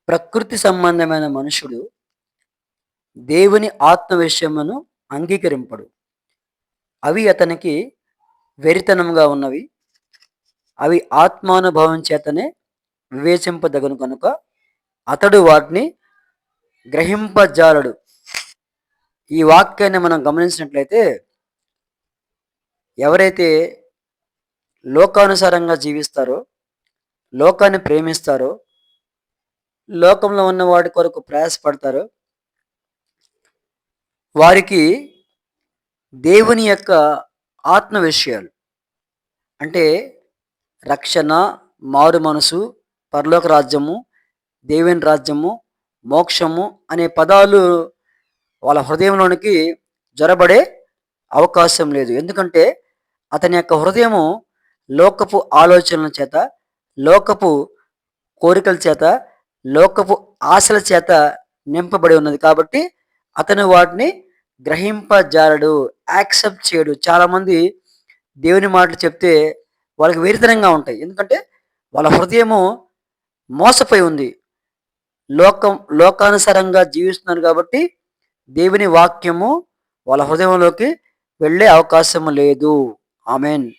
ప్రకృతి సంబంధమైన మనుషుడు దేవుని ఆత్మ విషయమును అంగీకరింపడు. అవి అతనికి వెరితనముగా ఉన్నవి. అవి ఆత్మానుభవం చేతనే వివేచింపదగును కనుక అతడు వాటిని గ్రహింపజాలడు. ఈ వాక్యాన్ని మనం గమనించినట్లయితే ఎవరైతే లోకానుసారంగా జీవిస్తారో, లోకాన్ని ప్రేమిస్తారో, లోకంలో ఉన్న వాటి కొరకు ప్రయాసపడతారో వారికి దేవుని యొక్క ఆత్మ విషయాలు అంటే రక్షణ, మారు మనసు, పరలోక రాజ్యము, దేవుని రాజ్యము, మోక్షము అనే పదాలు వాళ్ళ హృదయంలోనికి జొరబడే అవకాశం లేదు. ఎందుకంటే అతని యొక్క హృదయము లోకపు ఆలోచనల చేత, లోకపు కోరికల చేత, లోకపు ఆశల చేత నింపబడి ఉన్నది. కాబట్టి అతను వాటిని గ్రహింపజాలడు, యాక్సెప్ట్ చేయడు. చాలామంది దేవుని మాటలు చెప్తే వాళ్ళకి వెరితనంగా ఉంటాయి. ఎందుకంటే వాళ్ళ హృదయము మోసపోయి ఉంది. లోకానుసారంగా జీవిస్తున్నారు కాబట్టి దేవుని వాక్యము వాళ్ళ హృదయంలోకి వెళ్ళే అవకాశం లేదు. ఆమెన్.